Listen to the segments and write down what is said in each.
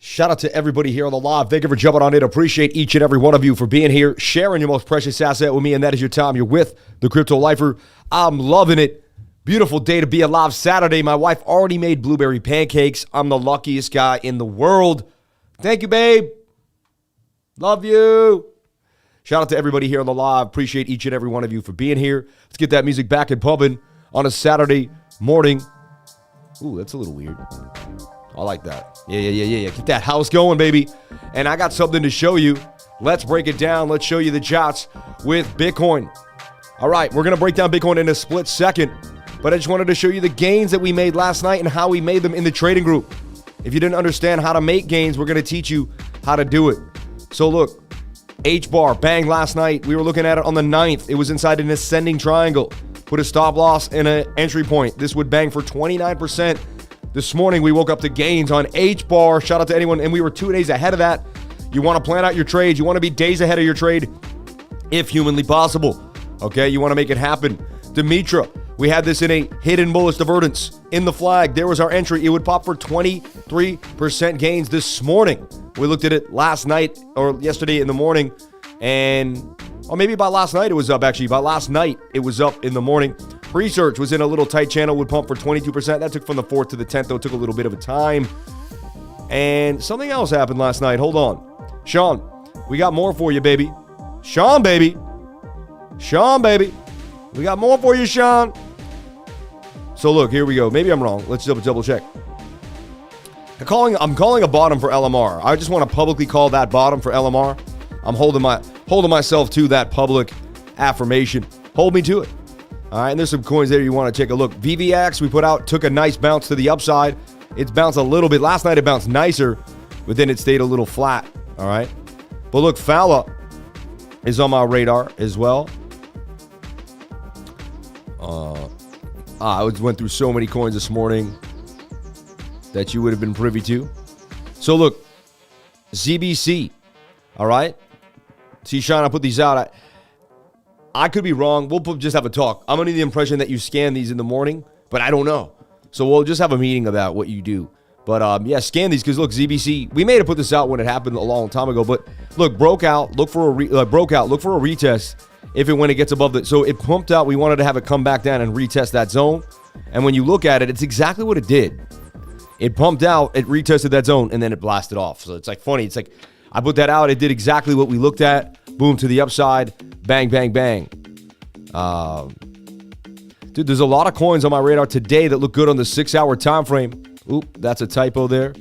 Shout out to everybody here on the live. Thank you for jumping on in. Appreciate each and every one of you for being here, sharing your most precious asset with me, and that is your time. You're with the Crypto Lifer. I'm loving it. Beautiful day to be alive. Saturday. My wife already made blueberry pancakes. I'm the luckiest guy in the world. Thank you, babe. Love you. Shout out to everybody here on the live. Appreciate each and every one of you for being here. Let's get that music back and pumping on a Saturday morning. Ooh, that's a little weird. I like that. Yeah. Keep that house going, baby. And I got something to show you. Let's break it down. Let's show you the charts with Bitcoin. All right, we're going to break down Bitcoin in a split second. But I just wanted to show you the gains that we made last night and how we made them in the trading group. If you didn't understand how to make gains, we're going to teach you how to do it. So look, H-bar, bang last night. We were looking at it on the 9th. It was inside an ascending triangle. Put a stop loss and an entry point. This would bang for 29%. This morning, we woke up to gains on H-bar. Shout out to anyone. And we were 2 days ahead of that. You want to plan out your trades. You want to be days ahead of your trade if humanly possible. Okay, you want to make it happen. Dimitra, we had this in a hidden bullish divergence in the flag. There was our entry. It would pop for 23% gains this morning. We looked at it last night or yesterday in the morning. Or maybe by last night it was up, actually. By last night, it was up in the morning. Research was in a little tight channel, would pump for 22%. That took from the 4th to the 10th, though. It took a little bit of a time. And something else happened last night. Hold on. Sean, we got more for you, baby. Sean, baby. We got more for you, Sean. So, look, here we go. Maybe I'm wrong. Let's double check. I'm calling a bottom for LMR. I just want to publicly call that bottom for LMR. I'm holding myself to that public affirmation. Hold me to it. All right, and there's some coins there you want to take a look. VVX we put out, took a nice bounce to the upside. It's bounced a little bit. Last night it bounced nicer, but then it stayed a little flat. All right. But look, Fala is on my radar as well. I went through so many coins this morning that you would have been privy to. So look, ZBC. All right. See, Sean, I put these out. I could be wrong. We'll just have a talk. I'm under the impression that you scan these in the morning, but I don't know. So we'll just have a meeting about what you do. But yeah, scan these because look, ZBC. We may have put this out when it happened a long time ago. But look, broke out. Look for a retest when it gets above the. So it pumped out. We wanted to have it come back down and retest that zone. And when you look at it, it's exactly what it did. It pumped out. It retested that zone, and then it blasted off. So it's like funny. It's like I put that out. It did exactly what we looked at. Boom to the upside. Bang, bang, bang. Dude, there's a lot of coins on my radar today that look good on the 6-hour time frame. Oop, that's a typo there.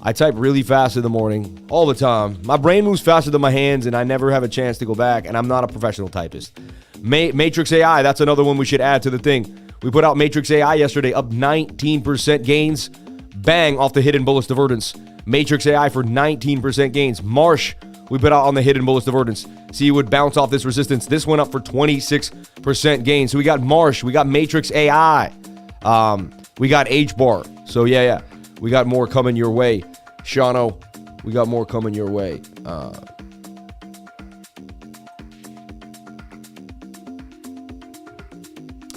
I type really fast in the morning, all the time. My brain moves faster than my hands, and I never have a chance to go back, and I'm not a professional typist. Matrix AI, that's another one we should add to the thing. We put out Matrix AI yesterday, up 19% gains. Bang, off the hidden bullish divergence. Matrix AI for 19% gains. Marsh, we put out on the hidden bullish divergence. See, it would bounce off this resistance. This went up for 26% gain. So we got Marsh, we got Matrix AI, we got H-bar. So yeah, we got more coming your way. Shano, we got more coming your way.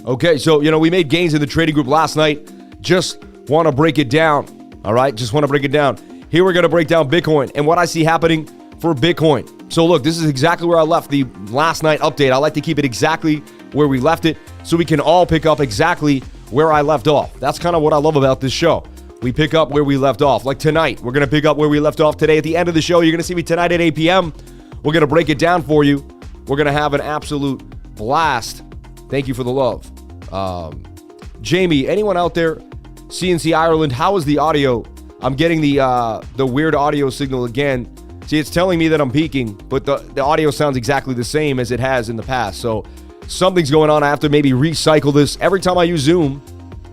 Okay, so, we made gains in the trading group last night. Just want to break it down. All right, just want to break it down. Here we're going to break down Bitcoin and what I see happening for Bitcoin. So look, this is exactly where I left the last night update. I like to keep it exactly where we left it so we can all pick up exactly where I left off. That's kind of what I love about this show. We pick up where we left off. Like tonight, we're going to pick up where we left off today at the end of the show. You're going to see me tonight at 8 p.m. We're going to break it down for you. We're going to have an absolute blast. Thank you for the love. Jamie, anyone out there, CNC Ireland, how is the audio? I'm getting the weird audio signal again. See, it's telling me that I'm peaking, but the audio sounds exactly the same as it has in the past. So something's going on. I have to maybe recycle this. Every time I use Zoom,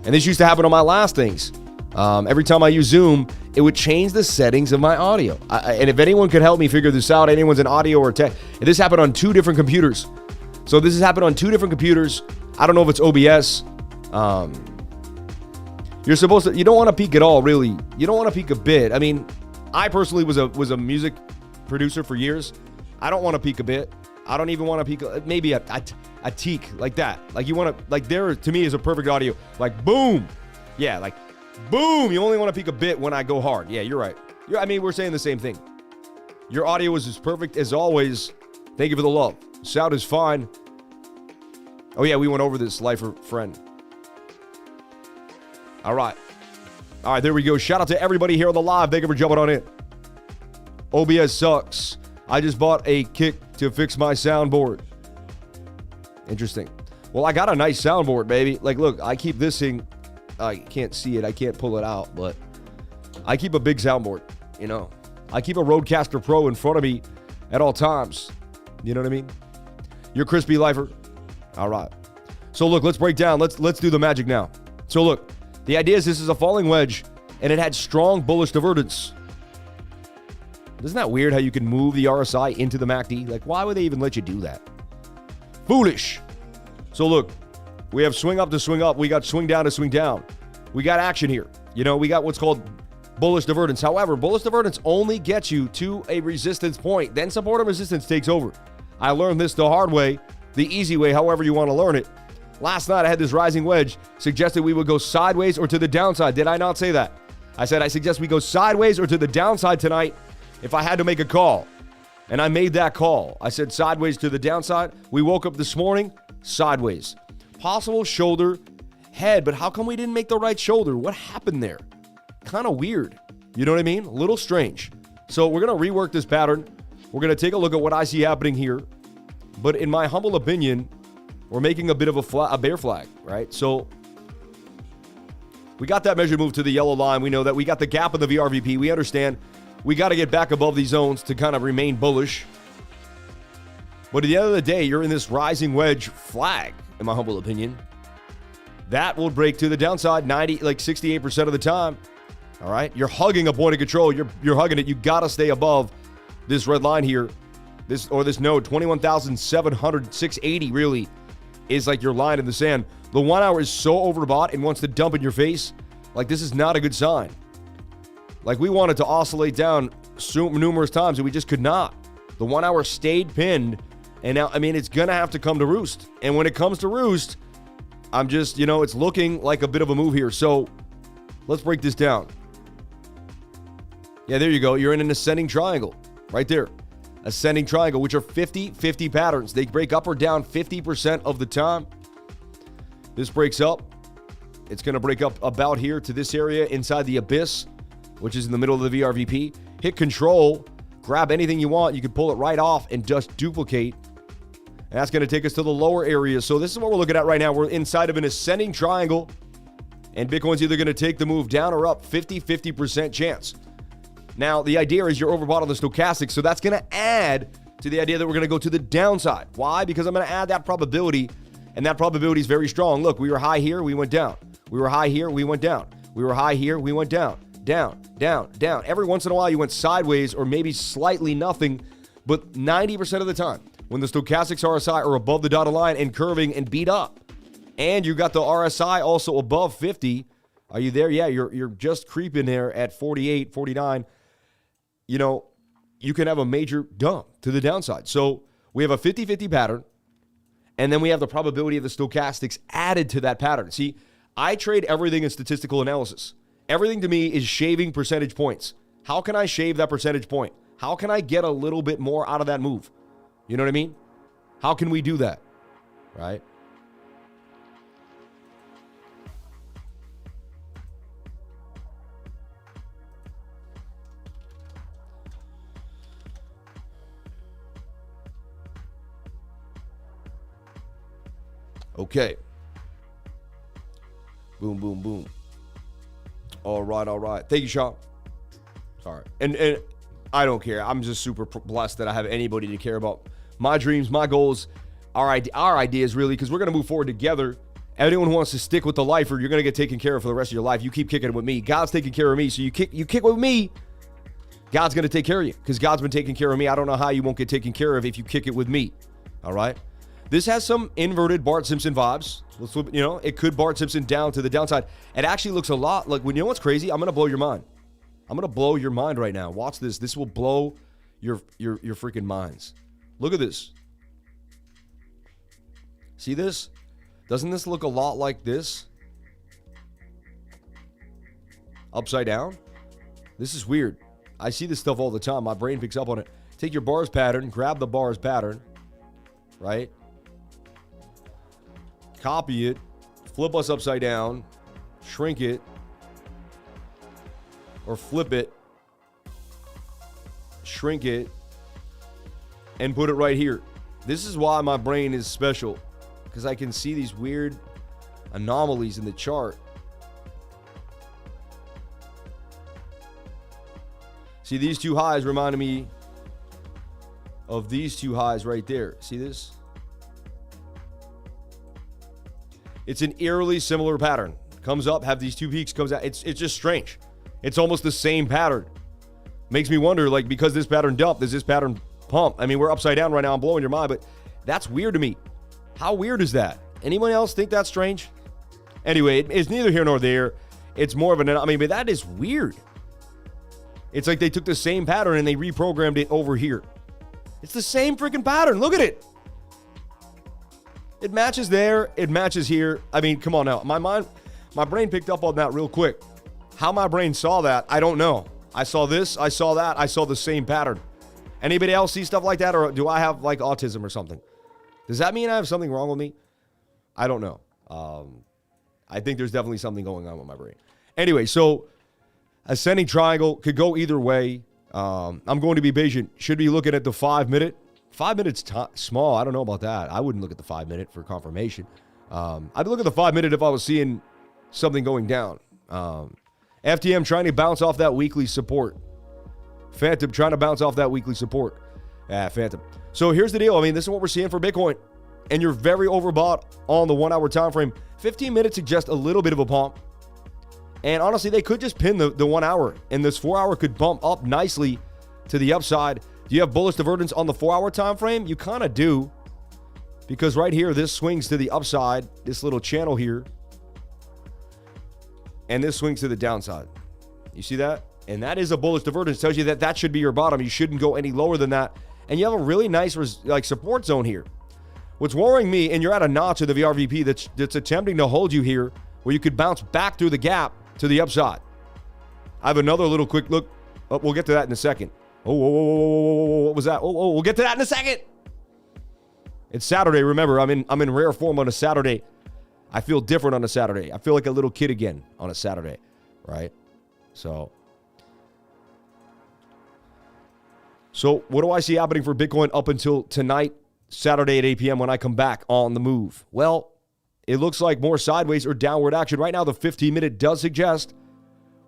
and this used to happen on my last things, every time I use Zoom, it would change the settings of my audio. And if anyone could help me figure this out, anyone's in audio or tech, this happened on 2 different computers. So this has happened on 2 different computers. I don't know if it's OBS. You don't want to peak at all, really. You don't want to peak a bit. I mean, I personally was a music producer for years. I don't want to peak a bit. I don't even want to peak maybe a teak like that. Like you want to, like there to me is a perfect audio. Like boom. Yeah, like boom. You only want to peak a bit when I go hard. Yeah, you're right. I mean, we're saying the same thing. Your audio is as perfect as always. Thank you for the love. Sound is fine. Oh, yeah, we went over this, lifer friend. All right. All right, there we go. Shout out to everybody here on the live. Thank you for jumping on in. OBS sucks. I just bought a kick to fix my soundboard. Interesting. Well, I got a nice soundboard, baby. Like, look, I keep this thing. I can't see it. I can't pull it out, but I keep a big soundboard, you know. I keep a Rodecaster Pro in front of me at all times. You know what I mean? You're crispy lifer. All right. So, look, let's break down. Let's do the magic now. So, look, the idea is this is a falling wedge, and it had strong bullish divergence. Isn't that weird how you can move the RSI into the MACD? Like, why would they even let you do that? Foolish. So, look, we have swing up to swing up. We got swing down to swing down. We got action here. You know, we got what's called bullish divergence. However, bullish divergence only gets you to a resistance point. Then support and resistance takes over. I learned this the hard way, the easy way, however you want to learn it. Last night, I had this rising wedge, suggested we would go sideways or to the downside. Did I not say that? I said I suggest we go sideways or to the downside tonight if I had to make a call. And I made that call. I said sideways to the downside. We woke up this morning, sideways. Possible shoulder, head, but how come we didn't make the right shoulder? What happened there? Kind of weird. You know what I mean? A little strange. So we're going to rework this pattern. We're going to take a look at what I see happening here. But in my humble opinion, we're making a bit of a bear flag, right? So we got that measure moved to the yellow line. We know that we got the gap in the VRVP. We understand we got to get back above these zones to kind of remain bullish. But at the end of the day, you're in this rising wedge flag, in my humble opinion. That will break to the downside 68% of the time. All right? You're hugging a point of control. You're hugging it. You got to stay above this red line here. This node, 21,700, really is like your line in the sand. The 1 hour is so overbought and wants to dump in your face. Like, this is not a good sign. Like, we wanted to oscillate down numerous times, and we just could not. The 1 hour stayed pinned, and now, I mean, it's going to have to come to roost. And when it comes to roost, I'm just, it's looking like a bit of a move here. So, let's break this down. Yeah, there you go. You're in an ascending triangle right there. Ascending triangle, which are 50-50 patterns. They break up or down 50% of the time. This breaks up. It's going to break up about here to this area inside the abyss, which is in the middle of the VRVP. Hit control, grab anything you want. You can pull it right off and just duplicate. And that's going to take us to the lower area. So this is what we're looking at right now. We're inside of an ascending triangle, and Bitcoin's either going to take the move down or up, 50% chance. Now, the idea is you're overbought on the stochastic, so that's going to add to the idea that we're going to go to the downside. Why? Because I'm going to add that probability, and that probability is very strong. Look, we were high here, we went down. We were high here, we went down. We were high here, we went down. Down, down, down. Every once in a while, you went sideways or maybe slightly nothing, but 90% of the time, when the stochastics RSI are above the dotted line and curving and beat up, and you got the RSI also above 50, are you there? Yeah, you're just creeping there at 48, 49. You can have a major dump to the downside. So we have a 50-50 pattern, and then we have the probability of the stochastics added to that pattern. See, I trade everything in statistical analysis. Everything to me is shaving percentage points. How can I shave that percentage point? How can I get a little bit more out of that move? You know what I mean? How can we do that? Right? Okay. Boom, boom, boom. All right. Thank you, Sean. All right. And I don't care. I'm just super blessed that I have anybody to care about my dreams, my goals, our ideas, really, because we're going to move forward together. Anyone who wants to stick with the lifer, you're going to get taken care of for the rest of your life. You keep kicking it with me. God's taking care of me. So you kick with me, God's going to take care of you because God's been taking care of me. I don't know how you won't get taken care of if you kick it with me. All right. This has some inverted Bart Simpson vibes. It could Bart Simpson down to the downside. It actually looks a lot like, when you know what's crazy? I'm going to blow your mind. I'm going to blow your mind right now. Watch this. This will blow your freaking minds. Look at this. See this? Doesn't this look a lot like this? Upside down? This is weird. I see this stuff all the time. My brain picks up on it. Take your bars pattern, grab the bars pattern, right? Copy it, flip us upside down, shrink it, or flip it, shrink it, and put it right here. This is why my brain is special, because I can see these weird anomalies in the chart. See, these two highs reminded me of these two highs right there. See this? It's an eerily similar pattern. Comes up, have these two peaks, comes out. It's just strange. It's almost the same pattern. Makes me wonder, like, because this pattern dumped, does this pattern pump? I mean, we're upside down right now. I'm blowing your mind, but that's weird to me. How weird is that? Anyone else think that's strange? Anyway, it's neither here nor there. It's more of an, I mean, but that is weird. It's like they took the same pattern and they reprogrammed it over here. It's the same freaking pattern. Look at it. It matches there. It matches here. I mean, come on now. My brain picked up on that real quick. How my brain saw that, I don't know. I saw this. I saw that. I saw the same pattern. Anybody else see stuff like that? Or do I have like autism or something? Does that mean I have something wrong with me? I don't know. I think there's definitely something going on with my brain. Anyway, so ascending triangle could go either way. I'm going to be patient. Should be looking at the 5 minute. 5 minutes small. I don't know about that. I wouldn't look at the 5 minute for confirmation. I'd look at the 5 minute if I was seeing something going down. FTM trying to bounce off that weekly support. Phantom trying to bounce off that weekly support. Phantom. So here's the deal. I mean, this is what we're seeing for Bitcoin. And you're very overbought on the 1 hour time frame. 15 minutes suggests a little bit of a pump. And honestly, they could just pin the 1 hour. And this 4 hour could bump up nicely to the upside. Do you have bullish divergence on the 4 hour time frame? You kind of do. Because right here, this swings to the upside. This little channel here. And this swings to the downside. You see that? And that is a bullish divergence. Tells you that that should be your bottom. You shouldn't go any lower than that. And you have a really nice support zone here. What's worrying me, and you're at a notch of the VRVP that's attempting to hold you here, where you could bounce back through the gap to the upside. I have another little quick look. Oh, we'll get to that in a second. Oh, what was that? Oh, we'll get to that in a second. It's Saturday. Remember, I'm in rare form on a Saturday. I feel different on a Saturday. I feel like a little kid again on a Saturday, right? So what do I see happening for Bitcoin up until tonight, Saturday at 8 p.m. when I come back on the move? Well, it looks like more sideways or downward action. Right now, the 15-minute does suggest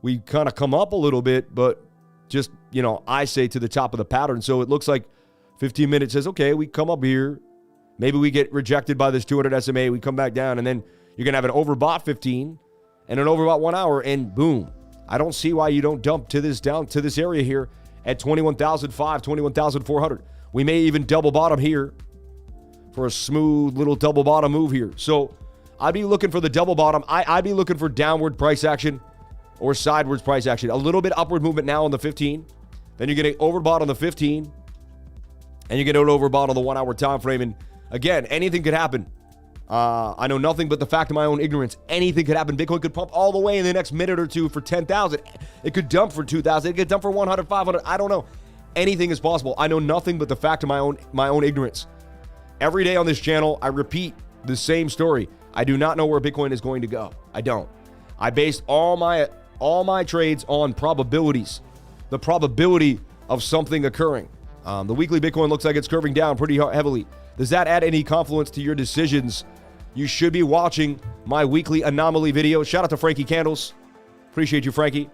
we kind of come up a little bit, but just, I say to the top of the pattern. So it looks like 15 minutes says, okay, we come up here. Maybe we get rejected by this 200 SMA. We come back down, and then you're going to have an overbought 15 and an overbought 1 hour, and boom. I don't see why you don't dump to this down to this area here at 21,005, 21,400. We may even double bottom here for a smooth little double bottom move here. So I'd be looking for the double bottom. I'd be looking for downward price action or sideways price action. A little bit upward movement now on the 15. Then you're getting overbought on the 15. And you get an overbought on the 1 hour time frame. And again, anything could happen. I know nothing but the fact of my own ignorance. Anything could happen. Bitcoin could pump all the way in the next minute or two for 10,000. It could dump for 2,000. It could dump for 100, 500. I don't know. Anything is possible. I know nothing but the fact of my own ignorance. Every day on this channel, I repeat the same story. I do not know where Bitcoin is going to go. I don't. I based all my trades on probabilities. The probability of something occurring. The weekly Bitcoin looks like it's curving down pretty heavily. Does that add any confluence to your decisions? You should be watching my weekly anomaly video. Shout out to Frankie Candles. Appreciate you, Frankie.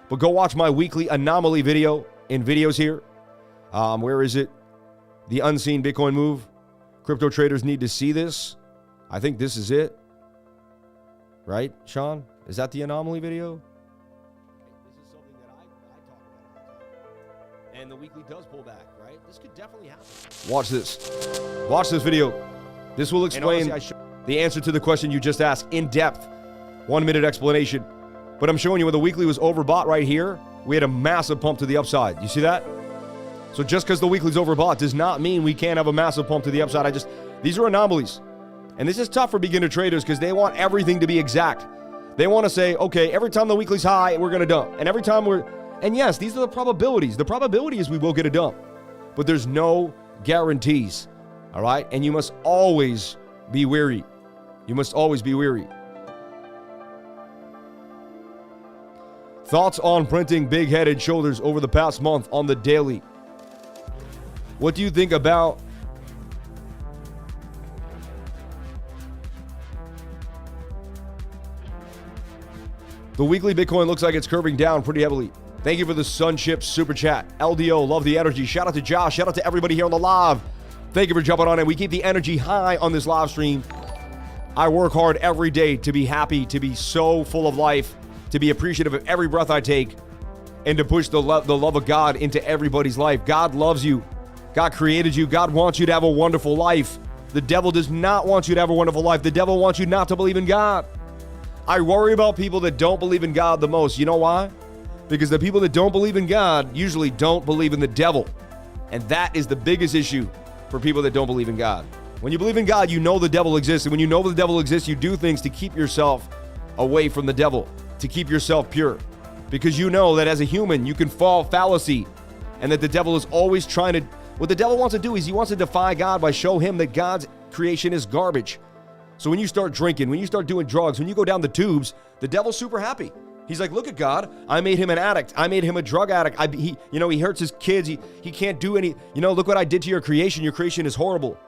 But go watch my weekly anomaly video in videos here. Where is it? The unseen Bitcoin move. Crypto traders need to see this. I think this is it. Right, Sean? Is that the anomaly video? This is something that I talk about. And the weekly does pull back, right? This could definitely happen. Watch this. Watch this video. This will explain the answer to the question you just asked in depth. 1 minute explanation. But I'm showing you when the weekly was overbought right here, we had a massive pump to the upside. You see that? So just because the weekly's overbought does not mean we can't have a massive pump to the upside. These are anomalies. And this is tough for beginner traders because they want everything to be exact. They want to say, okay, every time the weekly's high, we're going to dump. And every time And yes, these are the probabilities. The probability is we will get a dump, but there's no guarantees. All right. And you must always be wary. You must always be wary. Thoughts on printing big head and shoulders over the past month on the daily. What do you think about the weekly Bitcoin? Looks like it's curving down pretty heavily. Thank you for the Sunship super chat. LDO, love the energy. Shout out to Josh. Shout out to everybody here on the live. Thank you for jumping on it. We keep the energy high on this live stream. I work hard every day to be happy, to be so full of life, to be appreciative of every breath I take, and to push the love of God into everybody's life. God loves you. God created you. God wants you to have a wonderful life. The devil does not want you to have a wonderful life. The devil wants you not to believe in God. I worry about people that don't believe in God the most. You know why? Because the people that don't believe in God usually don't believe in the devil. And that is the biggest issue for people that don't believe in God. When you believe in God, you know the devil exists. And when you know the devil exists, you do things to keep yourself away from the devil, to keep yourself pure. Because you know that as a human, you can fall fallacy, and that the devil is always trying to, what the devil wants to do is he wants to defy God by show him that God's creation is garbage. So when you start drinking, when you start doing drugs, when you go down the tubes, the devil's super happy. He's like, look at God. I made him an addict. I made him a drug addict. He hurts his kids. He can't do any, look what I did to your creation. Your creation is horrible.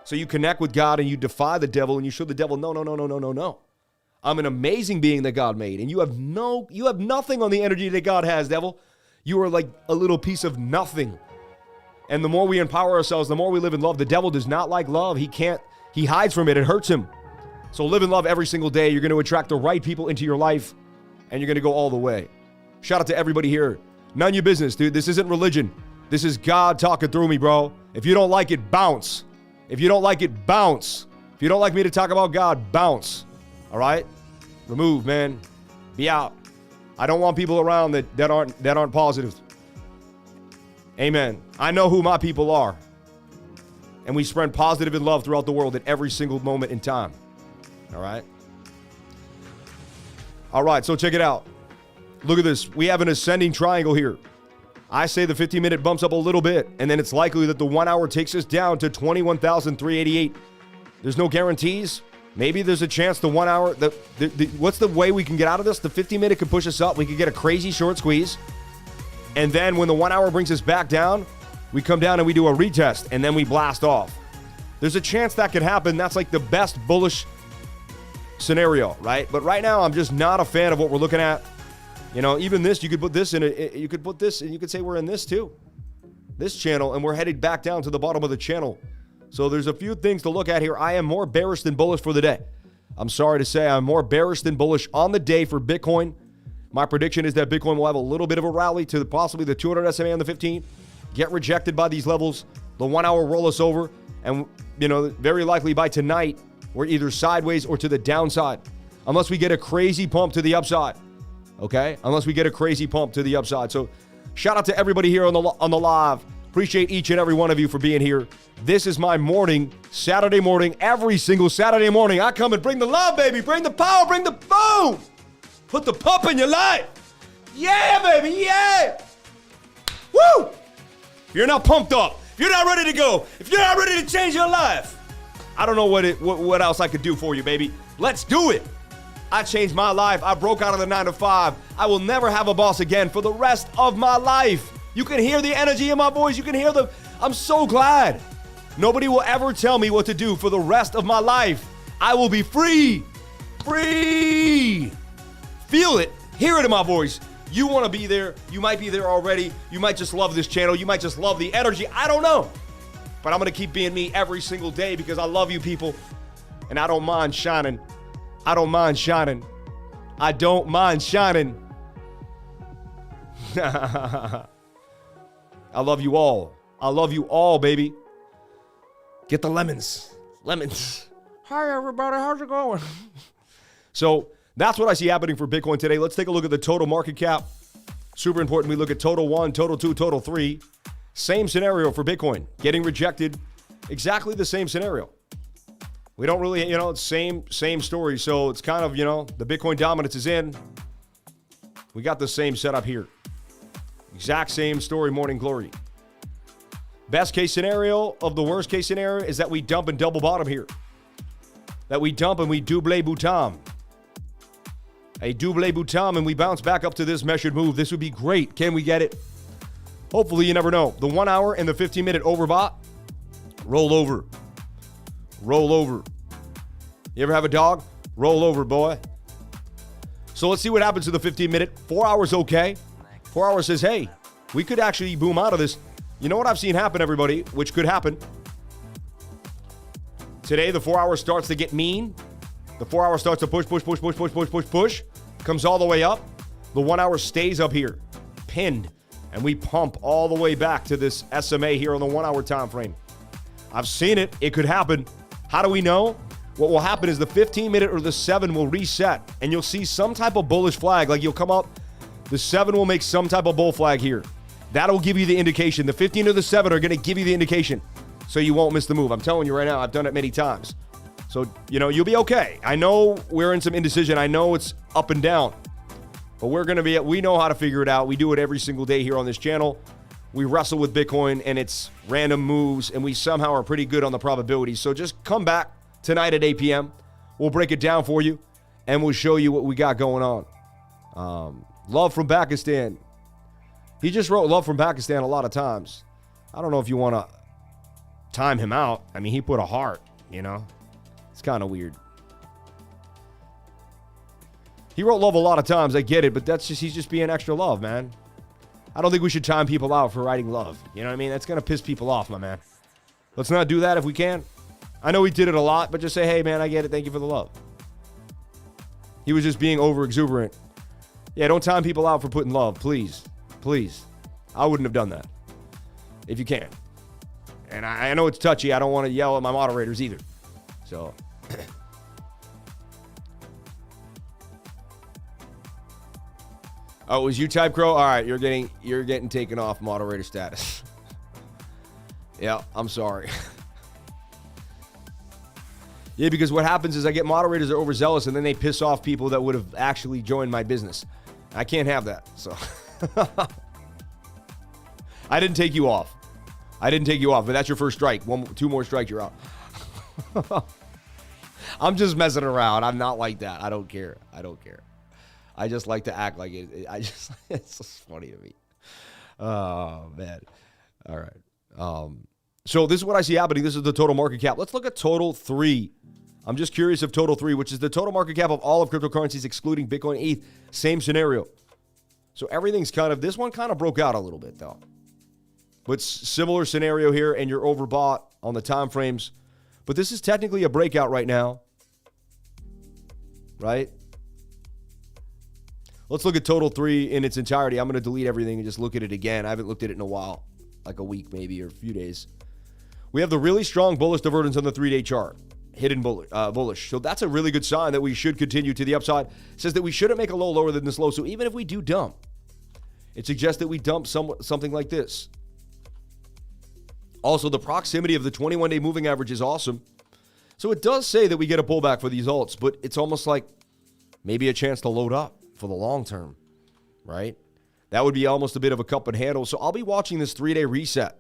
So you connect with God and you defy the devil and you show the devil, no. I'm an amazing being that God made. And you have nothing on the energy that God has, devil. You are like a little piece of nothing. And the more we empower ourselves, the more we live in love. The devil does not like love. He hides from it. It hurts him. So live in love every single day. You're going to attract the right people into your life, and you're going to go all the way. Shout out to everybody here. None of your business, dude. This isn't religion. This is God talking through me, bro. If you don't like it, bounce. If you don't like it, bounce. If you don't like me to talk about God, bounce. All right? Remove, man. Be out. I don't want people around that aren't positive. Amen. I know who my people are. And we spread positive and love throughout the world at every single moment in time. All right? All right, so check it out. Look at this. We have an ascending triangle here. I say the 15-minute bumps up a little bit, and then it's likely that the 1 hour takes us down to 21,388. There's no guarantees. Maybe there's a chance the 1 hour, what's the way we can get out of this? The 15-minute could push us up. We could get a crazy short squeeze. And then when the 1 hour brings us back down, we come down and we do a retest, and then we blast off. There's a chance that could happen. That's like the best bullish scenario, right? But right now, I'm just not a fan of what we're looking at. Even this, you could put this in it. You could put this, and you could say we're in this too. This channel, and we're headed back down to the bottom of the channel. So there's a few things to look at here. I am more bearish than bullish for the day. I'm sorry to say I'm more bearish than bullish on the day for Bitcoin. My prediction is that Bitcoin will have a little bit of a rally to possibly the 200 SMA on the 15, get rejected by these levels, the 1 hour roll us over, and very likely by tonight, we're either sideways or to the downside, unless we get a crazy pump to the upside. Okay? Unless we get a crazy pump to the upside. So shout out to everybody here on the live. Appreciate each and every one of you for being here. This is my morning, Saturday morning, every single Saturday morning. I come and bring the love, baby. Bring the power, bring the boom. Put the pump in your life. Yeah, baby, yeah. Woo! If you're not pumped up, if you're not ready to go, if you're not ready to change your life, I don't know what else I could do for you, baby. Let's do it. I changed my life. I broke out of the 9 to 5. I will never have a boss again for the rest of my life. You can hear the energy in my voice. You can hear I'm so glad. Nobody will ever tell me what to do for the rest of my life. I will be free. Free. Feel it. Hear it in my voice. You want to be there. You might be there already. You might just love this channel. You might just love the energy. I don't know. But I'm going to keep being me every single day because I love you people. And I don't mind shining. I don't mind shining. I don't mind shining. I love you all. I love you all, baby. Get the lemons. Lemons. Hi, everybody. How's it going? So that's what I see happening for Bitcoin today. Let's take a look at the total market cap. Super important. We look at total 1, total 2, total 3. Same scenario for Bitcoin. Getting rejected. Exactly the same scenario. We don't really, it's same story. So it's kind of, the Bitcoin dominance is in. We got the same setup here. Exact same story, morning glory. Best case scenario of the worst case scenario is that we dump and double bottom here. That we dump and we double bottom. A double bottom and we bounce back up to this measured move. This would be great. Can we get it? Hopefully, you never know. The 1 hour and the 15-minute overbought. Roll over. Roll over. You ever have a dog? Roll over, boy. So let's see what happens to the 15-minute. 4 hours okay. 4 hours says, hey, we could actually boom out of this. You know what I've seen happen, everybody, which could happen. Today, the 4 hour starts to get mean. The 4 hour starts to push. Comes all the way up. The 1 hour stays up here, pinned. And we pump all the way back to this SMA here on the 1 hour time frame. I've seen it. It could happen. How do we know? What will happen is the 15-minute or the 7 will reset. And you'll see some type of bullish flag. Like you'll come up. The 7 will make some type of bull flag here. That'll give you the indication. The 15 or the 7 are going to give you the indication. So you won't miss the move. I'm telling you right now, I've done it many times. So, you'll be okay. I know we're in some indecision. I know it's up and down. But we know how to figure it out. We do it every single day here on this channel. We wrestle with Bitcoin and its random moves, and we somehow are pretty good on the probabilities. So just come back tonight at 8 p.m. We'll break it down for you, and we'll show you what we got going on. Love from Pakistan. He just wrote love from Pakistan a lot of times. I don't know if you want to time him out. I mean, he put a heart, It's kind of weird. He wrote love a lot of times. I get it, but he's just being extra love, man. I don't think we should time people out for writing love. You know what I mean? That's going to piss people off, my man. Let's not do that if we can. I know he did it a lot, but just say, hey, man, I get it. Thank you for the love. He was just being over exuberant. Yeah, don't time people out for putting love, please. Please. I wouldn't have done that. If you can. And I know it's touchy. I don't want to yell at my moderators either. So. Oh, it was you, Type Crow? All right, you're getting taken off moderator status. Yeah, I'm sorry. Yeah, because what happens is I get moderators that are overzealous and then they piss off people that would have actually joined my business. I can't have that. So I didn't take you off. But that's your first strike. 2 more strikes, you're out. I'm just messing around. I'm not like that. I don't care. I just like to act like it. It's just funny to me. Oh, man. All right. So this is what I see happening. This is the total market cap. Let's look at total 3. I'm just curious of total 3, which is the total market cap of all of cryptocurrencies, excluding Bitcoin, ETH. Same scenario. So everything's this one kind of broke out a little bit, though. But similar scenario here, and you're overbought on the time frames. But this is technically a breakout right now. Right? Let's look at total 3 in its entirety. I'm going to delete everything and just look at it again. I haven't looked at it in a while, like a week maybe or a few days. We have the really strong bullish divergence on the 3-day chart, hidden bullish. So that's a really good sign that we should continue to the upside. It says that we shouldn't make a low lower than this low. So even if we do dump, it suggests that we dump something like this. Also, the proximity of the 21-day moving average is awesome. So it does say that we get a pullback for these alts, but it's almost like maybe a chance to load up for the long term, right? That would be almost a bit of a cup and handle. So I'll be watching this 3-day reset.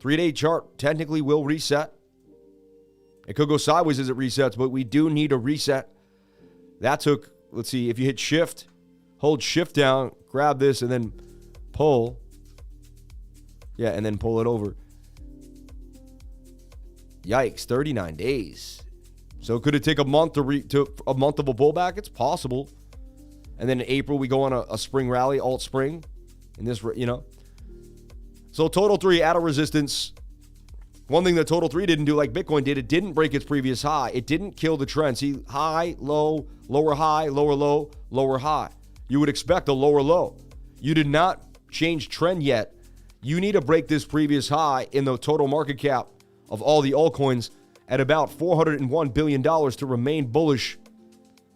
3-day chart technically will reset. It could go sideways as it resets, but we do need a reset. That took, let's see, if you hit shift, hold shift down, grab this, and then pull. Yeah, and then pull it over. Yikes, 39 days. So could it take a month to a month of a pullback? It's possible. And then in April, we go on a spring rally, alt spring. And this, So total 3 at a resistance. One thing that total 3 didn't do like Bitcoin did, it didn't break its previous high. It didn't kill the trend. See, high, low, lower high, lower low, lower high. You would expect a lower low. You did not change trend yet. You need to break this previous high in the total market cap of all the altcoins at about $401 billion to remain bullish.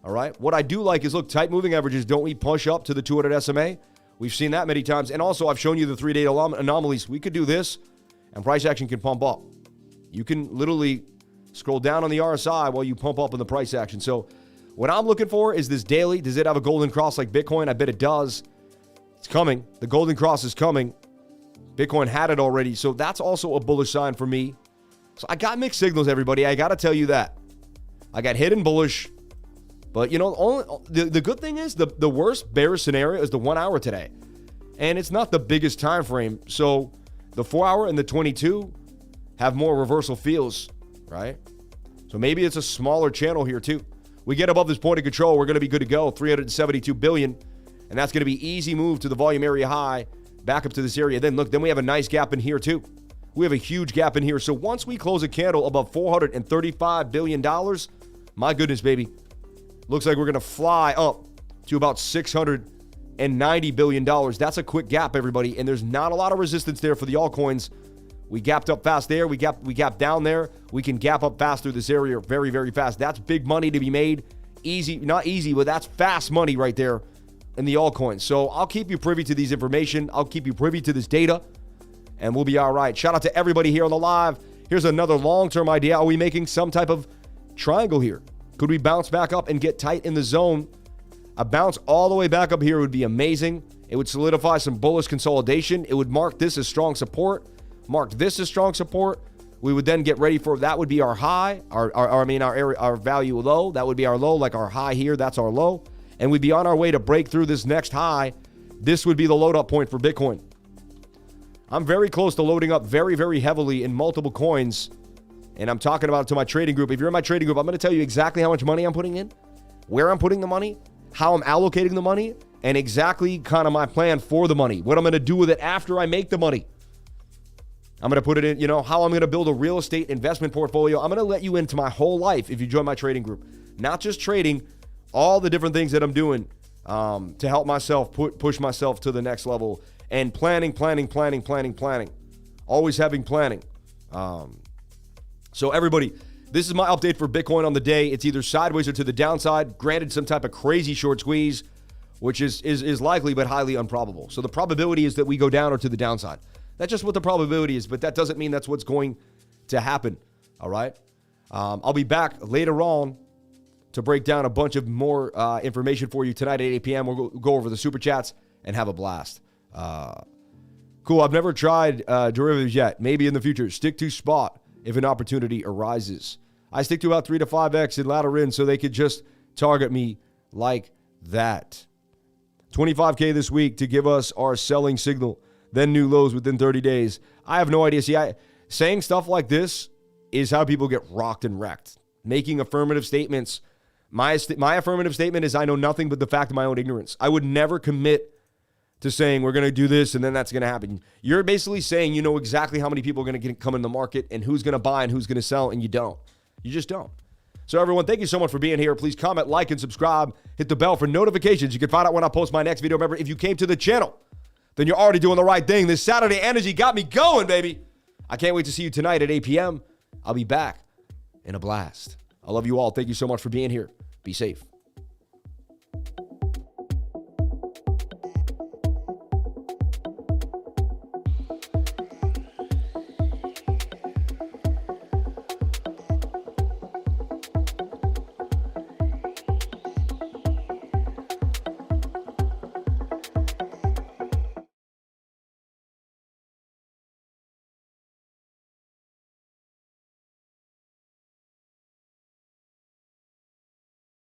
All right. What I do like is, look, tight moving averages. Don't we push up to the 200 SMA? We've seen that many times. And also, I've shown you the 3-day anomalies. We could do this, and price action can pump up. You can literally scroll down on the RSI while you pump up in the price action. So what I'm looking for is this daily. Does it have a golden cross like Bitcoin? I bet it does. It's coming. The golden cross is coming. Bitcoin had it already, so that's also a bullish sign for me. So I got mixed signals, everybody. I got to tell you that. I got hidden bullish, but the good thing is the worst bearish scenario is the 1 hour today, and it's not the biggest time frame. So the 4 hour and the 22 have more reversal feels, right? So maybe it's a smaller channel here too. We get above this point of control, we're going to be good to go. 372 billion, and that's going to be easy move to the volume area high, back up to this area. Then look, then we have a nice gap in here too. We have a huge gap in here. So once we close a candle above $435 billion, my goodness, baby, looks like we're going to fly up to about $690 billion. That's a quick gap, everybody, and there's not a lot of resistance there for the altcoins. We gapped up fast there. We gapped down there. We can gap up fast through this area very, very fast. That's big money to be made. Easy, not easy, but that's fast money right there in the altcoins. So I'll keep you privy to these information. I'll keep you privy to this data, and we'll be all right. Shout out to everybody here on the live. Here's another long-term idea. Are we making some type of triangle here? Could we bounce back up and get tight in the zone? A bounce all the way back up here would be amazing. It would solidify some bullish consolidation. It would mark this as strong support. Mark this as strong support. We would then get ready for, that would be our high, our value low. That would be our low, like our high here. That's our low. And we'd be on our way to break through this next high. This would be the load up point for Bitcoin. I'm very close to loading up very, very heavily in multiple coins. And I'm talking about it to my trading group. If you're in my trading group, I'm going to tell you exactly how much money I'm putting in, where I'm putting the money, how I'm allocating the money, and exactly kind of my plan for the money, what I'm going to do with it after I make the money. I'm going to put it in, how I'm going to build a real estate investment portfolio. I'm going to let you into my whole life if you join my trading group. Not just trading, all the different things that I'm doing to help myself push myself to the next level. And planning. Always having planning. So everybody, this is my update for Bitcoin on the day. It's either sideways or to the downside. Granted, some type of crazy short squeeze, which is likely but highly improbable. So the probability is that we go down or to the downside. That's just what the probability is, but that doesn't mean that's what's going to happen. All right. I'll be back later on to break down a bunch of more information for you tonight at 8 p.m. We'll go over the super chats and have a blast. Cool. I've never tried derivatives yet. Maybe in the future. Stick to spot if an opportunity arises. I stick to about 3 to 5x in ladder in so they could just target me like that. 25K this week to give us our selling signal. Then new lows within 30 days. I have no idea. See, saying stuff like this is how people get rocked and wrecked. Making affirmative statements. My affirmative statement is I know nothing but the fact of my own ignorance. I would never commit to saying we're going to do this and then that's going to happen. You're basically saying you know exactly how many people are going to come in the market and who's going to buy and who's going to sell, and you don't. You just don't. So everyone, thank you so much for being here. Please comment, like, and subscribe. Hit the bell for notifications. You can find out when I post my next video. Remember, if you came to the channel, then you're already doing the right thing. This Saturday energy got me going, baby. I can't wait to see you tonight at 8 p.m. I'll be back in a blast. I love you all. Thank you so much for being here. Be safe.